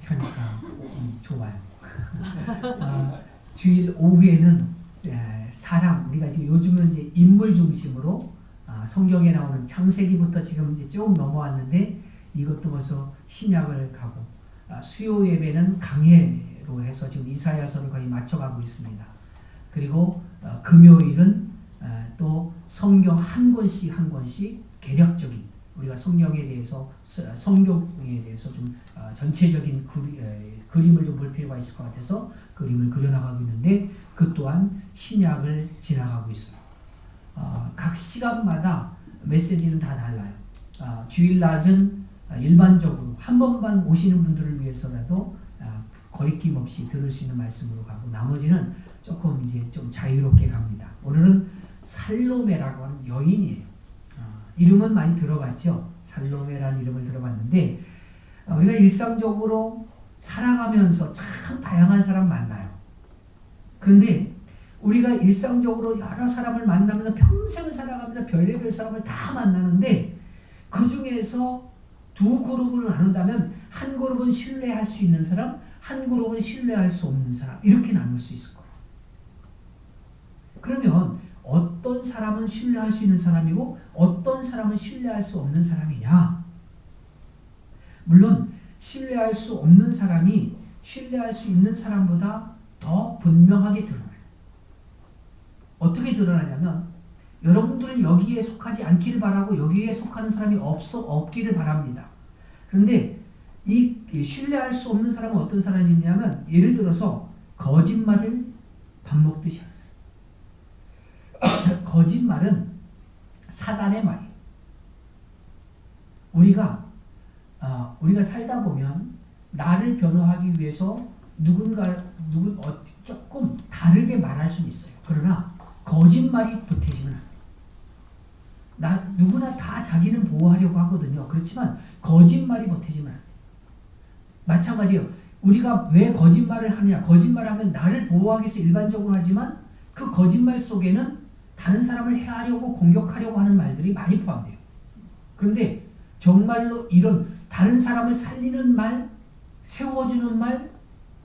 그러니까 좋아요. 주일 오후에는 사랑, 우리가 지금 요즘은 이제 인물 중심으로 성경에 나오는 창세기부터 지금 이제 쭉 넘어왔는데 이것도 벌써 신약을 가고 수요 예배는 강해로 해서 지금 이사야서를 거의 맞춰가고 있습니다. 그리고 금요일은 또 성경 한 권씩 한 권씩 개략적인 우리가 성경에 대해서 좀 전체적인 그림을 좀 볼 필요가 있을 것 같아서 그림을 그려나가고 있는데 그 또한 신약을 지나가고 있어요. 각 시간마다 메시지는 다 달라요. 주일낮은 일반적으로 한 번만 오시는 분들을 위해서라도 거리낌 없이 들을 수 있는 말씀으로 가고 나머지는 조금 이제 좀 자유롭게 갑니다. 오늘은 살로메라고 하는 여인이에요. 이름은 많이 들어봤죠. 살로메라는 이름을 들어봤는데 우리가 일상적으로 살아가면서 참 다양한 사람 만나요. 그런데 우리가 일상적으로 여러 사람을 만나면서 평생을 살아가면서 별의별 사람을 다 만나는데 그 중에서 두 그룹으로 나눈다면 한 그룹은 신뢰할 수 있는 사람, 한 그룹은 신뢰할 수 없는 사람 이렇게 나눌 수 있을 거예요. 그러면 어떤 사람은 신뢰할 수 있는 사람이고 어떤 사람은 신뢰할 수 없는 사람이냐? 물론 신뢰할 수 없는 사람이 신뢰할 수 있는 사람보다 더 분명하게 드러나요. 어떻게 드러나냐면 여러분들은 여기에 속하지 않기를 바라고 여기에 속하는 사람이 없기를 바랍니다. 그런데 이 신뢰할 수 없는 사람은 어떤 사람이냐면 예를 들어서 거짓말을 밥 먹듯이 하는 사람. 거짓말은 사단의 말이에요. 우리가 살다 보면 나를 변호하기 위해서 조금 다르게 말할 수는 있어요. 그러나 거짓말이 보태지는 않아요. 누구나 다 자기는 보호하려고 하거든요. 그렇지만 거짓말이 보태지면 안 돼요. 마찬가지예요. 우리가 왜 거짓말을 하느냐? 거짓말하면 나를 보호하기 위해서 일반적으로 하지만 그 거짓말 속에는 다른 사람을 해하려고 공격하려고 하는 말들이 많이 포함돼요. 그런데 정말로 이런 다른 사람을 살리는 말, 세워주는 말,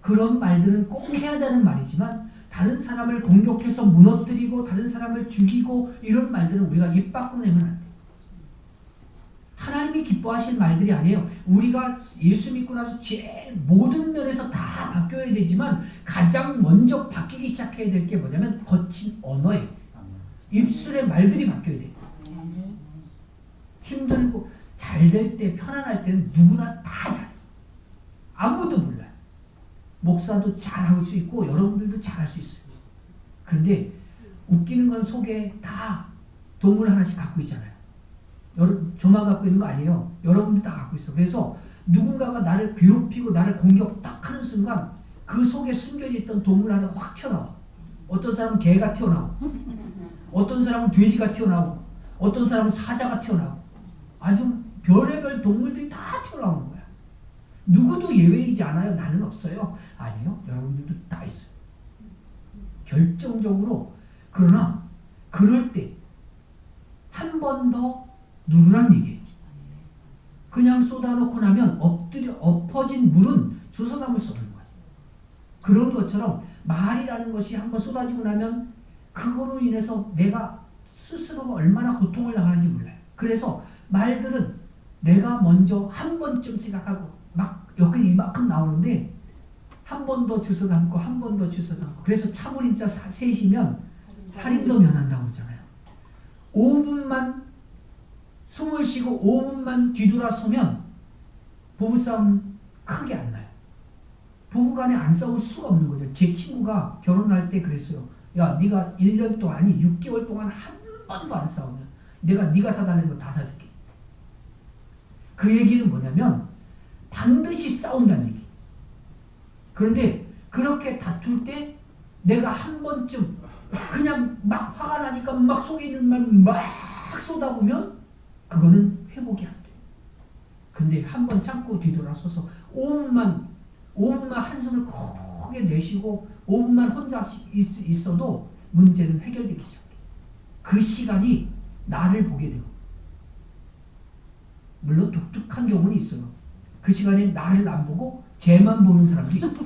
그런 말들은 꼭 해야 되는 말이지만 다른 사람을 공격해서 무너뜨리고 다른 사람을 죽이고 이런 말들은 우리가 입 밖으로 내면 안 돼요. 하나님이 기뻐하실 말들이 아니에요. 우리가 예수 믿고 나서 제일 모든 면에서 다 바뀌어야 되지만 가장 먼저 바뀌기 시작해야 될 게 뭐냐면 거친 언어예요. 입술의 말들이 바뀌어야 돼요. 힘들고 잘 될 때 편안할 때는 누구나 다 잘해요. 아무도 몰라요. 목사도 잘할 수 있고 여러분들도 잘할 수 있어요. 그런데 웃기는 건 속에 다 동물 하나씩 갖고 있잖아요. 저만 갖고 있는 거 아니에요. 여러분들 다 갖고 있어. 그래서 누군가가 나를 괴롭히고 나를 공격 딱 하는 순간 그 속에 숨겨져 있던 동물 하나가 확 튀어나와. 어떤 사람은 개가 튀어나오고 어떤 사람은 돼지가 튀어나오고 어떤 사람은 사자가 튀어나오고 아주 별의별 동물들이 다 튀어나오는 거야. 누구도 예외이지 않아요. 나는 없어요. 아니요. 여러분들도 다 있어요. 결정적으로. 그러나 그럴 때 한 번 더 누르란 얘기예요. 그냥 쏟아놓고 나면 엎어진 물은 주워 담을 수 없는 거예요. 그런 것처럼 말이라는 것이 한번 쏟아지고 나면 그거로 인해서 내가 스스로가 얼마나 고통을 당하는지 몰라요. 그래서 말들은 내가 먼저 한 번쯤 생각하고 막 여기 이만큼 나오는데 한 번 더 주워 담고 한 번 더 주워 담고 그래서 참을인자 셋이면 살인도 면한다고 하잖아요. 5분만 숨을 쉬고 5분만 뒤돌아서면 부부싸움 크게 안 나요. 부부간에 안 싸울 수가 없는 거죠. 제 친구가 결혼할 때 그랬어요. 야, 네가 1년 동안 아니 6개월 동안 한 번도 안 싸우면 네가 사달라는 거 다 사줄게. 그 얘기는 뭐냐면 반드시 싸운다는 얘기. 그런데 그렇게 다툴 때 내가 한 번쯤 그냥 막 화가 나니까 막 속에 있는 말 막 쏟아부으면 그거는 회복이 안 돼요. 근데 한 번 참고 뒤돌아서서 5분만 한숨을 크게 내쉬고 5분만 혼자 있어도 문제는 해결되기 시작해요. 그 시간이 나를 보게 돼요. 물론 독특한 경우는 있어요. 그 시간에 나를 안 보고 쟤만 보는 사람도 있어.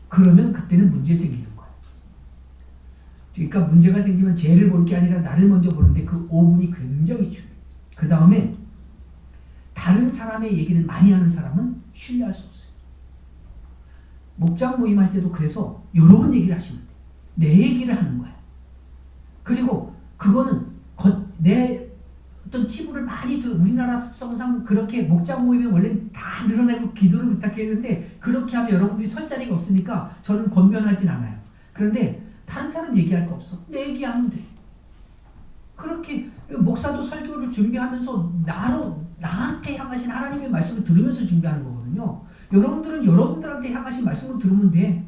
그러면 그때는 문제 생기는 거야. 그러니까 문제가 생기면 쟤를 볼 게 아니라 나를 먼저 보는데 그 5분이 굉장히 중요해. 그 다음에 다른 사람의 얘기를 많이 하는 사람은 신뢰할 수 없어요. 목장 모임 할 때도 그래서 여러 번 얘기를 하시면 돼. 내 얘기를 하는 거야. 그리고 그거는 내 어떤 치부를 많이 들어. 우리나라 습성상 그렇게 목장 모임에 원래 다 늘어내고 기도를 부탁해야 되는데 그렇게 하면 여러분들이 설 자리가 없으니까 저는 권면하진 않아요. 그런데 다른 사람 얘기할 거 없어. 내 얘기하면 돼. 그렇게 목사도 설교를 준비하면서 나한테 향하신 하나님의 말씀을 들으면서 준비하는 거거든요. 여러분들은 여러분들한테 향하신 말씀을 들으면 돼.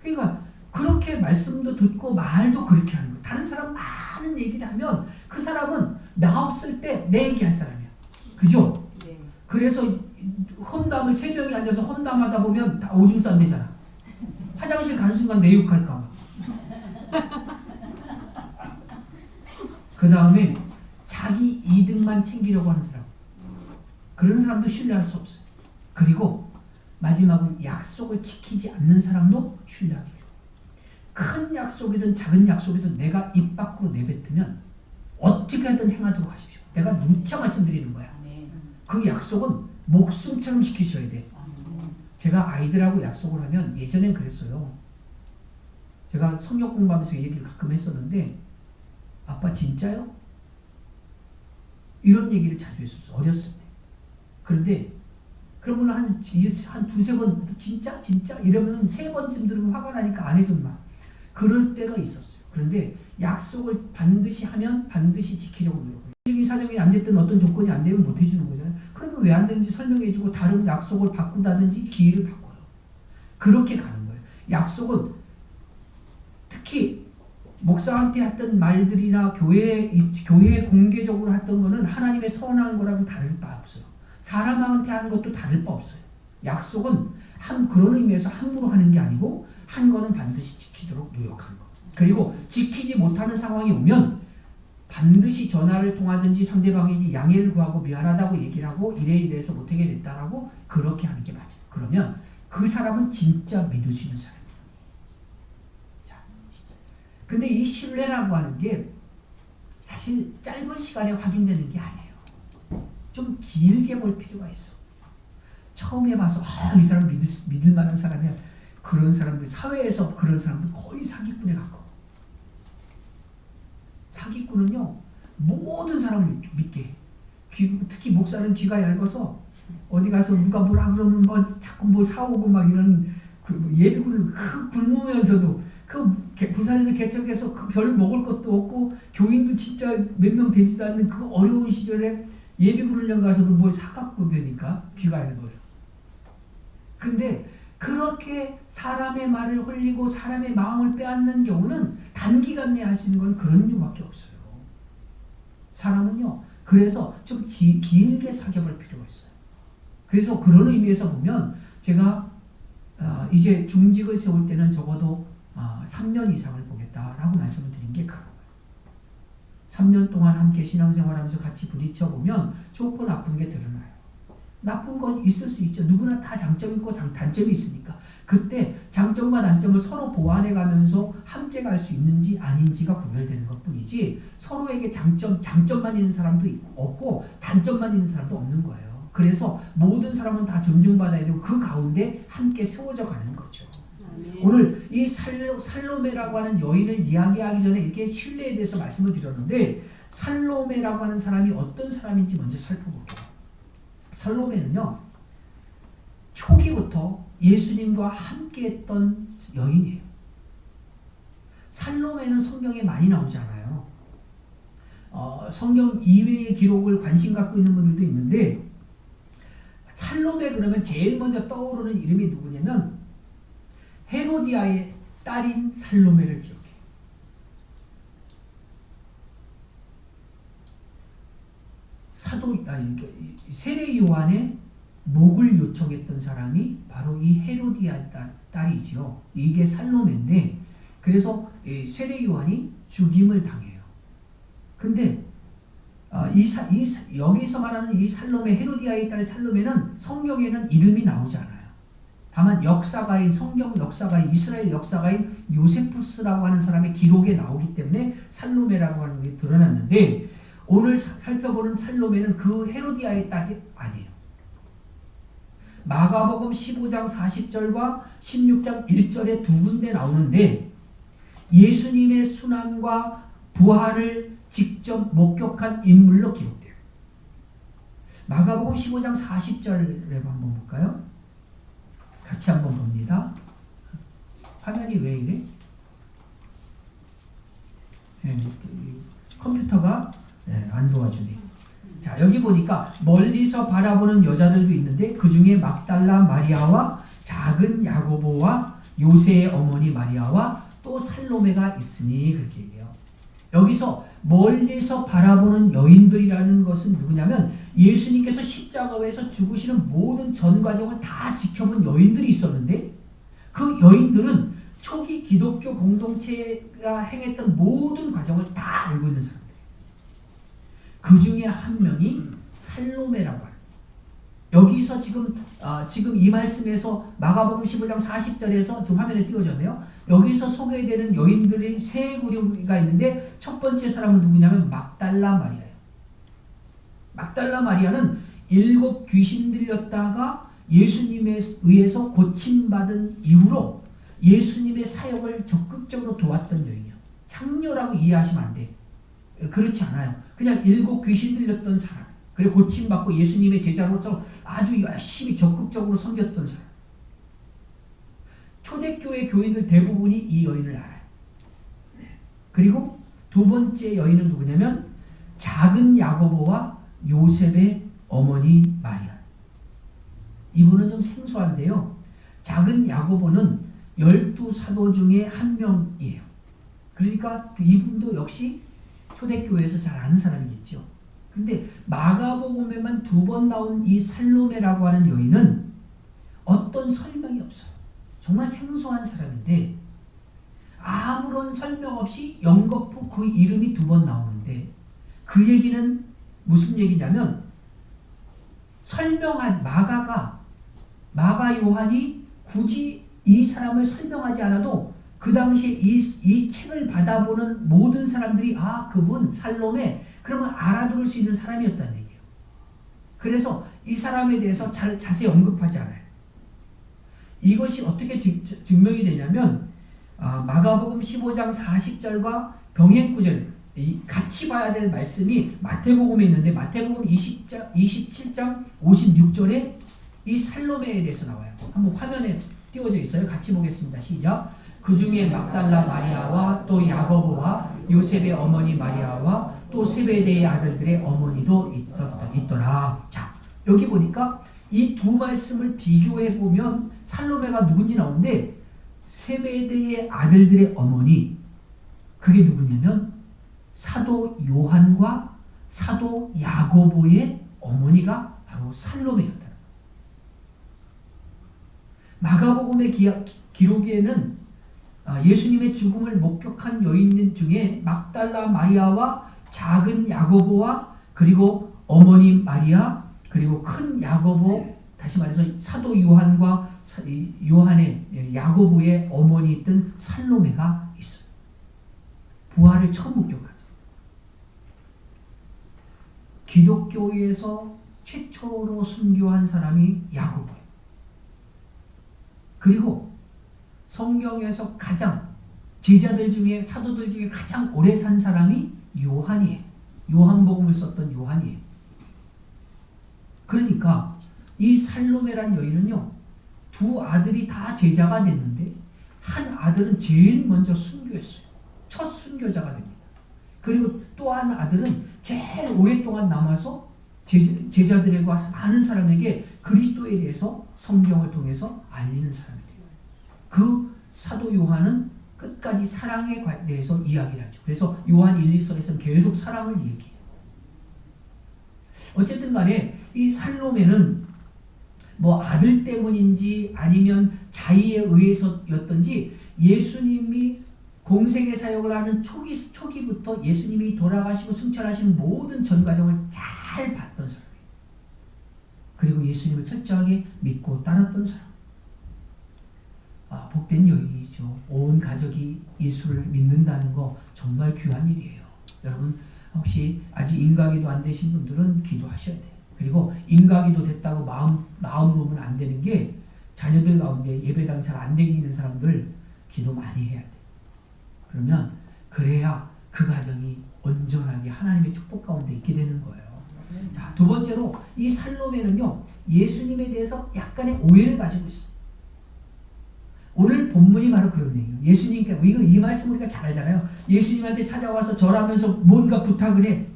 그러니까 그렇게 말씀도 듣고 말도 그렇게 하는 거예요. 다른 사람 많은 얘기를 하면 그 사람은 나 없을 때 내 얘기할 사람이야. 그죠? 네. 그래서 험담을 3명이 앉아서 험담하다 보면 다 오줌 싼대잖아. 화장실 간 순간 내 욕할까 봐. 그 다음에 자기 이득만 챙기려고 하는 사람. 그런 사람도 신뢰할 수 없어요. 그리고 마지막으로 약속을 지키지 않는 사람도 신뢰하기 어려워요. 큰 약속이든 작은 약속이든 내가 입 밖으로 내뱉으면 어떻게든 행하도록 하십시오. 내가 누차 말씀드리는 거야. 그 약속은 목숨처럼 지키셔야 돼. 제가 아이들하고 약속을 하면 예전엔 그랬어요. 제가 성경 공부하면서 얘기를 가끔 했었는데 아빠 진짜요? 이런 얘기를 자주 했었어. 어렸을 때. 그런데 그러면 한 두세 번 진짜 이러면 3번쯤 들으면 화가 나니까 안 해줬나. 그럴 때가 있었어요. 그런데 약속을 반드시 하면 반드시 지키려고 노력해요. 이 사정이 안 됐든 어떤 조건이 안 되면 못 해주는 거잖아요. 그러면 왜 안 되는지 설명해주고 다른 약속을 바꾼다든지 기회를 바꿔요. 그렇게 가는 거예요. 약속은 특히 목사한테 했던 말들이나 교회에 공개적으로 했던 거는 하나님의 선한 거랑은 다를 바 없어요. 사람한테 하는 것도 다를 바 없어요. 약속은 그런 의미에서 함부로 하는 게 아니고 한 거는 반드시 지키도록 노력하는 거. 그리고 지키지 못하는 상황이 오면 반드시 전화를 통하든지 상대방에게 양해를 구하고 미안하다고 얘기를 하고 이래서 못하게 됐다라고 그렇게 하는 게 맞아요. 그러면 그 사람은 진짜 믿을 수 있는 사람이에요. 근데 이 신뢰라고 하는 게 사실 짧은 시간에 확인되는 게 아니에요. 좀 길게 볼 필요가 있어. 처음에 봐서 이 사람 믿을 만한 사람이야. 그런 사람들, 사회에서 그런 사람들 거의 사기꾼에 가까워. 사기꾼은요 모든 사람을 믿게 해. 특히 목사는 귀가 얇아서 어디 가서 누가 뭐라 그러면 자꾸 뭐 사오고 막 이런 예비군을 굶으면서도 부산에서 개척해서 별 먹을 것도 없고 교인도 진짜 몇 명 되지도 않는 그 어려운 시절에 예비군훈련 가서도 뭘 사갖고 되니까 귀가 얇아서. 근데 그렇게 사람의 말을 홀리고 사람의 마음을 빼앗는 경우는 단기간 내에 할 수 있는 건 그런 이유밖에 없어요. 사람은요 그래서 좀 길게 사귀어볼 필요가 있어요. 그래서 그런 의미에서 보면 제가 이제 중직을 세울 때는 적어도 3년 이상을 보겠다라고 말씀을 드린 게 그거예요. 3년 동안 함께 신앙생활하면서 같이 부딪혀보면 좋고 나쁜 게 드러나요. 나쁜 건 있을 수 있죠. 누구나 다 장점이 있고 단점이 있으니까 그때 장점과 단점을 서로 보완해가면서 함께 갈 수 있는지 아닌지가 구별되는 것뿐이지 서로에게 장점만 있는 사람도 없고 단점만 있는 사람도 없는 거예요. 그래서 모든 사람은 다 존중받아야 되고 그 가운데 함께 세워져 가는 거죠. 오늘 이 살로메라고 하는 여인을 이야기하기 전에 이렇게 신뢰에 대해서 말씀을 드렸는데 살로메라고 하는 사람이 어떤 사람인지 먼저 살펴볼게요. 살로메는요 초기부터 예수님과 함께했던 여인이에요. 살로메는 성경에 많이 나오잖아요. 성경 이외의 기록을 관심 갖고 있는 분들도 있는데 살로메 그러면 제일 먼저 떠오르는 이름이 누구냐면 헤로디아의 딸인 살로메를 기억해요. 세례 요한의 목을 요청했던 사람이 바로 이 헤로디아 딸이지요. 이게 살로메인데 그래서 세례 요한이 죽임을 당해요. 근데 여기서 말하는 이 살로메, 헤로디아의 딸 살로메는 성경에는 이름이 나오지 않아요. 다만 역사가인, 성경 역사가인, 이스라엘 역사가인 요세푸스라고 하는 사람의 기록에 나오기 때문에 살로메라고 하는 게 드러났는데, 오늘 살펴보는 살로메는 그 헤로디아의 딸이 아니에요. 마가복음 15장 40절과 16장 1절에 두 군데 나오는데, 예수님의 순환과 부활을 직접 목격한 인물로 기록돼요. 마가복음 15장 40절에 한번 볼까요? 같이 한번 봅니다. 화면이 왜 이래? 네, 컴퓨터가 안 도와주네. 자, 여기 보니까 멀리서 바라보는 여자들도 있는데 그 중에 막달라 마리아와 작은 야고보와 요새의 어머니 마리아와 또 살로메가 있으니 그렇게 얘기해요. 여기서 멀리서 바라보는 여인들이라는 것은 누구냐면 예수님께서 십자가에서 죽으시는 모든 전 과정을 다 지켜본 여인들이 있었는데, 그 여인들은 초기 기독교 공동체가 행했던 모든 과정을 다 알고 있는 사람들이에요. 그 중에 한 명이 살로메라고 합니다. 여기서 지금 이 말씀에서 마가복음 15장 40절에서 지금 화면에 띄워졌네요. 여기서 소개되는 여인들이 세 그룹이 있는데, 첫 번째 사람은 누구냐면 막달라 마리아예요. 막달라 마리아는 7 귀신 들렸다가 예수님에 의해서 고침받은 이후로 예수님의 사역을 적극적으로 도왔던 여인이에요. 창녀라고 이해하시면 안 돼. 그렇지 않아요. 그냥 7 귀신 들렸던 사람, 그리고 고침받고 예수님의 제자로서 아주 열심히 적극적으로 섬겼던 사람. 초대교회 교인들 대부분이 이 여인을 알아요. 그리고 두 번째 여인은 누구냐면 작은 야고보와 요셉의 어머니 마리아. 이분은 좀 생소한데요. 작은 야고보는 12사도 중에 한 명이에요. 그러니까 이분도 역시 초대교회에서 잘 아는 사람이겠죠. 근데 마가복음에만 2번 나온 이 살로메라고 하는 여인은 어떤 설명이 없어요. 정말 생소한 사람인데 아무런 설명 없이 연거푸 그 이름이 2번 나오는데, 그 얘기는 무슨 얘기냐면 마가 요한이 굳이 이 사람을 설명하지 않아도 그 당시에 이 책을 받아보는 모든 사람들이 그분 살로메 그러면 알아들을 수 있는 사람이었다는 얘기예요. 그래서 이 사람에 대해서 자세히 언급하지 않아요. 이것이 어떻게 증명이 되냐면 마가복음 15장 40절과 병행구절 같이 봐야 될 말씀이 마태복음에 있는데, 마태복음 27장 56절에 이 살로메에 대해서 나와요. 한번 화면에 띄워져 있어요. 같이 보겠습니다. 시작. 그 중에 막달라 마리아와 또 야고보와 요셉의 어머니 마리아와 또 세베대의 아들들의 어머니도 있더라. 자, 여기 보니까 이 두 말씀을 비교해 보면 살로메가 누군지 나오는데, 세베대의 아들들의 어머니, 그게 누구냐면 사도 요한과 사도 야고보의 어머니가 바로 살로메였다. 마가복음의 기록에는 예수님의 죽음을 목격한 여인 중에 막달라 마리아와 작은 야고보와 그리고 어머니 마리아, 그리고 큰 야고보, 다시 말해서 사도 요한과 요한의 야고보의 어머니였던 살로메가 있어요. 부활을 처음 목격하죠. 기독교에서 최초로 순교한 사람이 야고보예요. 그리고 성경에서 가장 제자들 중에, 사도들 중에 가장 오래 산 사람이 요한이에요. 요한복음을 썼던 요한이에요. 그러니까 이 살로메란 여인은요, 2 아들이 다 제자가 됐는데 한 아들은 제일 먼저 순교했어요. 첫 순교자가 됩니다. 그리고 또 한 아들은 제일 오랫동안 남아서 제자들과 많은 사람에게 그리스도에 대해서 성경을 통해서 알리는 사람이에요. 그 사도 요한은 끝까지 사랑에 대해서 이야기를 하죠. 그래서 요한 1, 2서에서는 계속 사랑을 얘기해요. 어쨌든 간에 이 살로메는 뭐 아들 때문인지 아니면 자의에 의해서였던지 예수님이 공생의 사역을 하는 초기부터 예수님이 돌아가시고 승천하신 모든 전 과정을 잘 봤던 사람이에요. 그리고 예수님을 철저하게 믿고 따랐던 사람. 복된 여인이죠. 온 가족이 예수를 믿는다는 거 정말 귀한 일이에요. 여러분 혹시 아직 인가기도 안 되신 분들은 기도하셔야 돼요. 그리고 인가기도 됐다고 마음 놓으면 안 되는 게 자녀들 가운데 예배당 잘 안 다니는 사람들 기도 많이 해야 돼요. 그러면 그래야 그 가정이 온전하게 하나님의 축복 가운데 있게 되는 거예요. 자, 두 번째로 이 살로메는요 예수님에 대해서 약간의 오해를 가지고 있어요. 오늘 본문이 바로 그런 얘기예요. 예수님께 이 말씀 우리가 잘 알잖아요. 예수님한테 찾아와서 절하면서 뭔가 부탁을 해.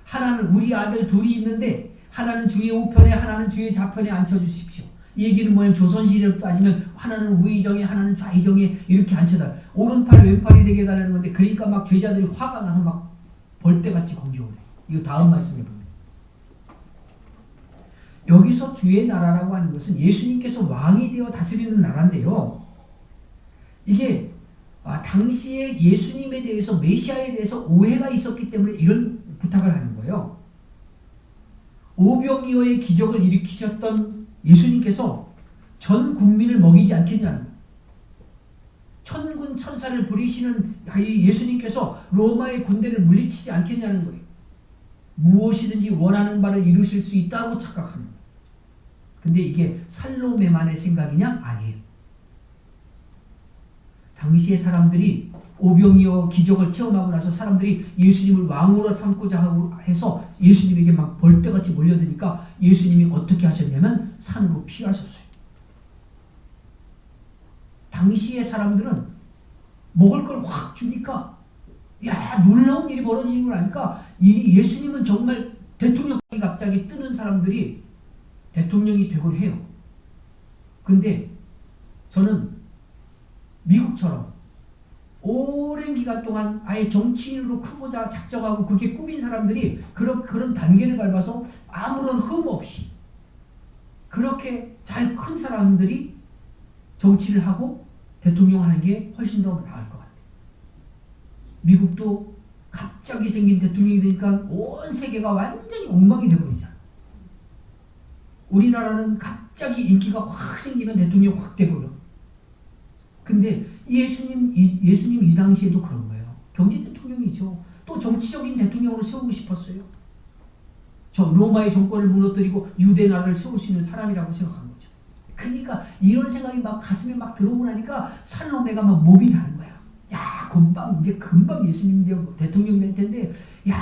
하나는 우리 아들 둘이 있는데 하나는 주의 우편에 하나는 주의 좌편에 앉혀주십시오. 이 얘기는 뭐냐면 조선시대로 따지면 하나는 우의정에 하나는 좌의정에 이렇게 앉혀달라. 오른팔 왼팔이 되게 해달라는 건데 그러니까 막 제자들이 화가 나서 막 벌떼같이 공격을 해. 이거 다음 말씀에 보면 여기서 주의 나라라고 하는 것은 예수님께서 왕이 되어 다스리는 나라인데요. 이게 당시에 예수님에 대해서 메시아에 대해서 오해가 있었기 때문에 이런 부탁을 하는 거예요. 오병이어의 기적을 일으키셨던 예수님께서 전 국민을 먹이지 않겠냐는 거예요. 천군 천사를 부리시는 예수님께서 로마의 군대를 물리치지 않겠냐는 거예요. 무엇이든지 원하는 바를 이루실 수 있다고 착각하는 거예요. 근데 이게 살로메만의 생각이냐? 아니에요. 당시의 사람들이 오병이어 기적을 체험하고 나서 사람들이 예수님을 왕으로 삼고자 하고 해서 예수님에게 막 벌떼같이 몰려드니까 예수님이 어떻게 하셨냐면 산으로 피하셨어요. 당시의 사람들은 먹을 걸 확 주니까 야 놀라운 일이 벌어지는 걸 아니까 이 예수님은 정말 대통령이 갑자기 뜨는 사람들이 대통령이 되곤 해요. 근데 저는 미국처럼 오랜 기간 동안 아예 정치인으로 크고자 작정하고 그렇게 꾸민 사람들이 그런 단계를 밟아서 아무런 흠 없이 그렇게 잘 큰 사람들이 정치를 하고 대통령을 하는 게 훨씬 더 나을 것 같아요. 미국도 갑자기 생긴 대통령이 되니까 온 세계가 완전히 엉망이 되어버리잖아. 우리나라는 갑자기 인기가 확 생기면 대통령이 확 돼버려. 근데 예수님 이 당시에도 그런 거예요. 경제 대통령이죠. 또 정치적인 대통령으로 세우고 싶었어요. 저 로마의 정권을 무너뜨리고 유대 나라를 세울 수 있는 사람이라고 생각한 거죠. 그러니까 이런 생각이 막 가슴에 막 들어오고 나니까 살로메가 막 몸이 다른 거야. 야, 금방 예수님 대통령 될 텐데, 야,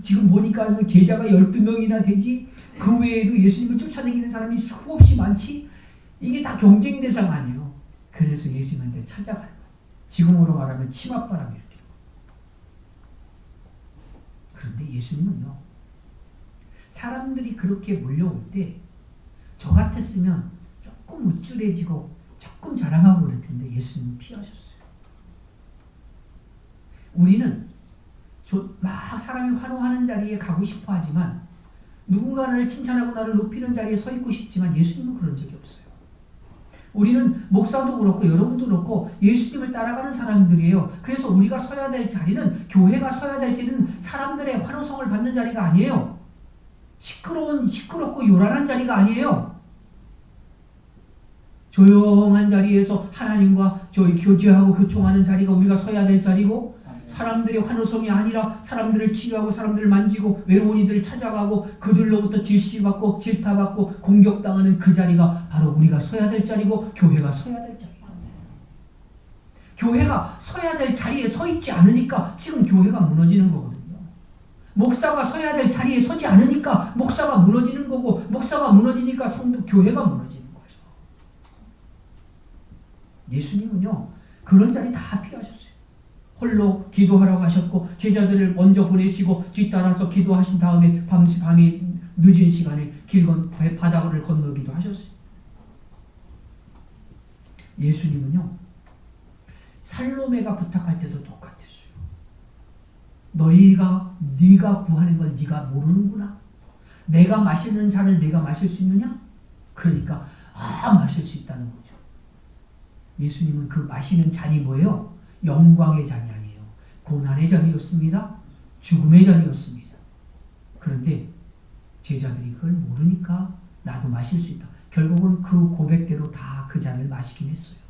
지금 보니까 제자가 12명이나 되지? 그 외에도 예수님을 쫓아다니는 사람이 수없이 많지? 이게 다 경쟁 대상 아니에요. 그래서 예수님한테 찾아가는 거예요. 지금으로 말하면 치맛바람이 이렇게. 그런데 예수님은요, 사람들이 그렇게 몰려올 때 저 같았으면 조금 우쭐해지고 조금 자랑하고 그럴 텐데 예수님은 피하셨어요. 우리는 막 사람이 환호하는 자리에 가고 싶어 하지만 누군가 나를 칭찬하고 나를 높이는 자리에 서 있고 싶지만 예수님은 그런 적이 없어요. 우리는 목사도 그렇고 여러분도 그렇고 예수님을 따라가는 사람들이에요. 그래서 우리가 서야 될 자리는, 교회가 서야 될 자리는 사람들의 환호성을 받는 자리가 아니에요. 시끄럽고 요란한 자리가 아니에요. 조용한 자리에서 하나님과 교제하고 교통하는 자리가 우리가 서야 될 자리고, 사람들의 환호성이 아니라 사람들을 치유하고 사람들을 만지고 외로운 이들을 찾아가고 그들로부터 질시받고 질타받고 공격당하는 그 자리가 바로 우리가 서야 될 자리고 교회가 서야 될 자리예요. 교회가 서야 될 자리에 서 있지 않으니까 지금 교회가 무너지는 거거든요. 목사가 서야 될 자리에 서지 않으니까 목사가 무너지는 거고, 목사가 무너지니까 교회가 무너지는 거예요. 예수님은요 그런 자리 다 피하셨어요. 홀로 기도하러 가셨고 제자들을 먼저 보내시고 뒤따라서 기도하신 다음에 밤이 늦은 시간에 바다를 건너기도 하셨어요. 예수님은요 살로메가 부탁할 때도 똑같았어요. 네가 구하는 걸 네가 모르는구나. 내가 마시는 잔을 네가 마실 수 있느냐? 그러니까 마실 수 있다는 거죠. 예수님은 그 마시는 잔이 뭐예요? 영광의 잔이 아니에요. 고난의 잔이었습니다. 죽음의 잔이었습니다. 그런데 제자들이 그걸 모르니까 나도 마실 수 있다. 결국은 그 고백대로 다 그 잔을 마시긴 했어요.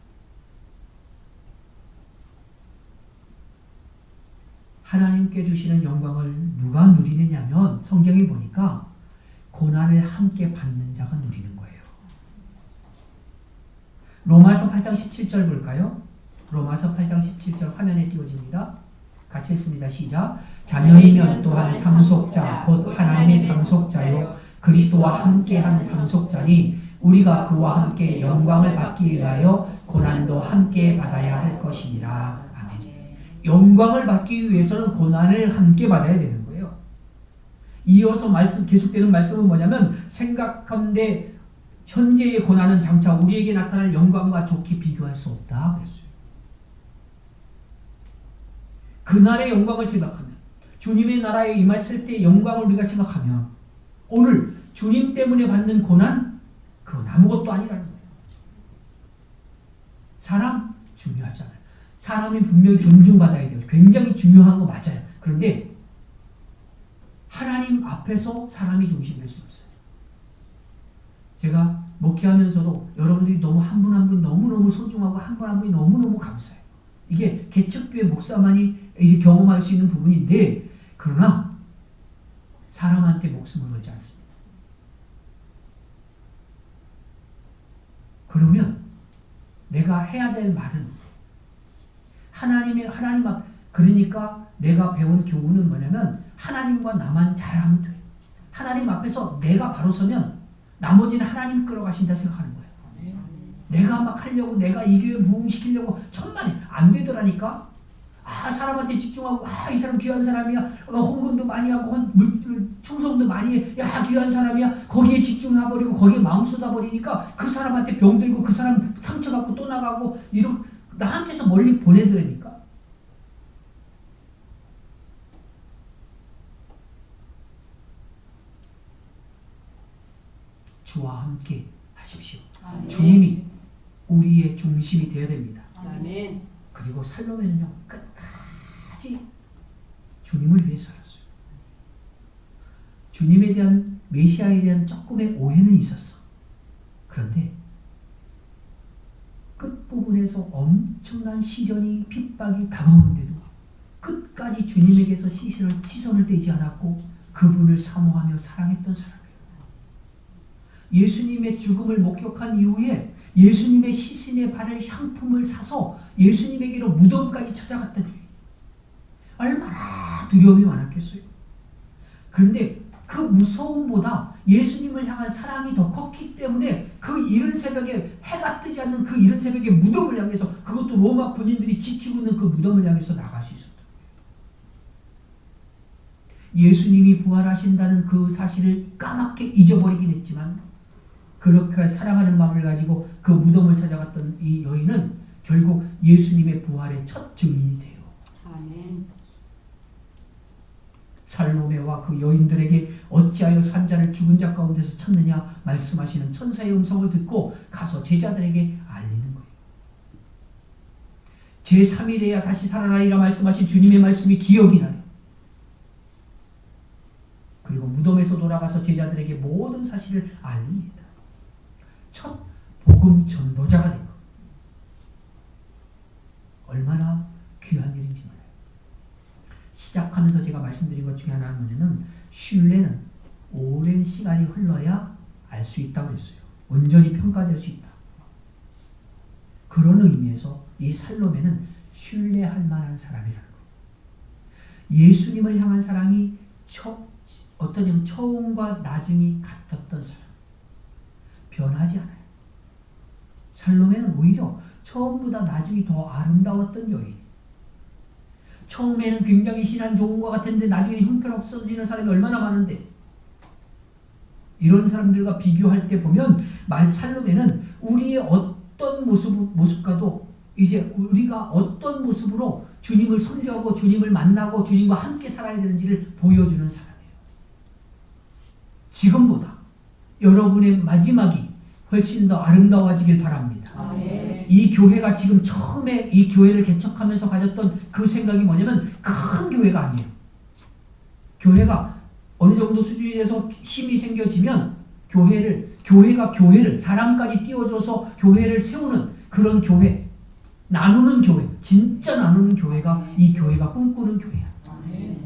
하나님께 주시는 영광을 누가 누리느냐면 성경에 보니까 고난을 함께 받는 자가 누리는 거예요. 로마서 8장 17절 볼까요? 로마서 8장 17절 화면에 띄워집니다. 같이 읽습니다. 시작. 자녀이면 또한 상속자 곧 하나님의 상속자요 그리스도와 함께한 상속자니 우리가 그와 함께 영광을 받기 위하여 고난도 함께 받아야 할 것이니라. 아멘. 영광을 받기 위해서는 고난을 함께 받아야 되는 거예요. 이어서 계속되는 말씀은 뭐냐면 생각한데 현재의 고난은 장차 우리에게 나타날 영광과 좋게 비교할 수 없다 그랬어요. 그날의 영광을 생각하면 주님의 나라에 임했을 때의 영광을 우리가 생각하면 오늘 주님 때문에 받는 고난 그건 아무것도 아니라는 거예요. 사람 중요하잖아요. 사람이 분명히 존중받아야 돼요. 굉장히 중요한 거 맞아요. 그런데 하나님 앞에서 사람이 중심될 수 없어요. 제가 목회하면서도 여러분들이 너무 한 분 한 분 너무너무 소중하고 한 분 한 분이 너무너무 감사해요. 이게 개척교회 목사만이 이제 경험할 수 있는 부분인데 그러나 사람한테 목숨을 걸지 않습니다. 그러면 내가 해야 될 말은 하나님 앞 그러니까 내가 배운 교훈은 뭐냐면 하나님과 나만 잘하면 돼. 하나님 앞에서 내가 바로 서면 나머지는 하나님 끌어가신다 생각하는 거예요. 내가 막 하려고 내가 이 교회 부흥시키려고 천만에 안 되더라니까. 사람한테 집중하고 이 사람 귀한 사람이야. 헌금도 많이 하고 충성도 많이 해. 귀한 사람이야. 거기에 집중해버리고 거기에 마음 쏟아버리니까 그 사람한테 병들고 그 사람 상처받고 또 나가고 나한테서 멀리 보내더라니까. 주와 함께 하십시오. 아멘. 주님이 우리의 중심이 되어야 됩니다. 아멘. 그리고 살로메는요 끝까지 주님을 위해 살았어요. 주님에 대한 메시아에 대한 조금의 오해는 있었어. 그런데 끝부분에서 엄청난 시련이 핍박이 다가오는데도 끝까지 주님에게서 시선을 떼지 않았고 그분을 사모하며 사랑했던 사람이에요. 예수님의 죽음을 목격한 이후에 예수님의 시신에 바를 향품을 사서 예수님에게로 무덤까지 찾아갔던 여인. 얼마나 두려움이 많았겠어요. 그런데 그 무서움보다 예수님을 향한 사랑이 더 컸기 때문에 그 이른 새벽에 해가 뜨지 않는 그 이른 새벽에 무덤을 향해서 그것도 로마 군인들이 지키고 있는 그 무덤을 향해서 나갈 수 있었던 거예요. 예수님이 부활하신다는 그 사실을 까맣게 잊어버리긴 했지만 그렇게 사랑하는 마음을 가지고 그 무덤을 찾아갔던 이 여인은 결국 예수님의 부활의 첫 증인이 돼요. 아멘. 살로메와 그 여인들에게 어찌하여 산자를 죽은 자 가운데서 찾느냐 말씀하시는 천사의 음성을 듣고 가서 제자들에게 알리는 거예요. 제3일에야 다시 살아나리라 말씀하신 주님의 말씀이 기억이 나요. 그리고 무덤에서 돌아가서 제자들에게 모든 사실을 알립니다. 첫 복음 전도자가 된 것. 얼마나 귀한 일인지 몰라요. 시작하면서 제가 말씀드린 것 중에 하나는 뭐냐면 신뢰는 오랜 시간이 흘러야 알 수 있다고 했어요. 온전히 평가될 수 있다. 그런 의미에서 이 살로메는 신뢰할 만한 사람이라는 거예요. 예수님을 향한 사랑이 어떠냐면 처음과 나중이 같았던 사람. 변하지 않아요. 살로메는 오히려 처음보다 나중이 더 아름다웠던 여인. 처음에는 굉장히 신한 좋은 것 같은데 나중에 형편없어지는 사람이 얼마나 많은데 이런 사람들과 비교할 때 보면 살로메는 우리의 어떤 모습과도 이제 우리가 어떤 모습으로 주님을 섬겨하고 주님을 만나고 주님과 함께 살아야 되는지를 보여주는 사람이에요. 지금보다 여러분의 마지막이 훨씬 더 아름다워지길 바랍니다. 아멘. 이 교회가 지금 처음에 이 교회를 개척하면서 가졌던 그 생각이 뭐냐면 큰 교회가 아니에요. 교회가 어느 정도 수준이 돼서 힘이 생겨지면 교회가 교회를 사람까지 띄워줘서 교회를 세우는 그런 교회, 나누는 교회, 진짜 나누는 교회가 이 교회가 꿈꾸는 교회야. 아멘.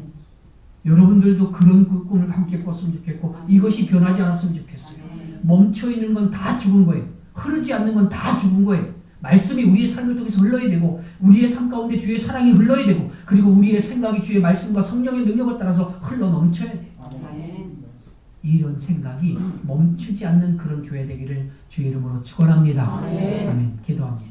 여러분들도 그런 꿈을 함께 꿨으면 좋겠고 이것이 변하지 않았으면 좋겠어요. 멈춰 있는 건 다 죽은 거예요. 흐르지 않는 건 다 죽은 거예요. 말씀이 우리의 삶을 통해서 흘러야 되고 우리의 삶 가운데 주의 사랑이 흘러야 되고 그리고 우리의 생각이 주의 말씀과 성령의 능력을 따라서 흘러 넘쳐야 돼요. 아멘. 이런 생각이 멈추지 않는 그런 교회 되기를 주의 이름으로 축원합니다. 아멘. 아멘. 기도합니다.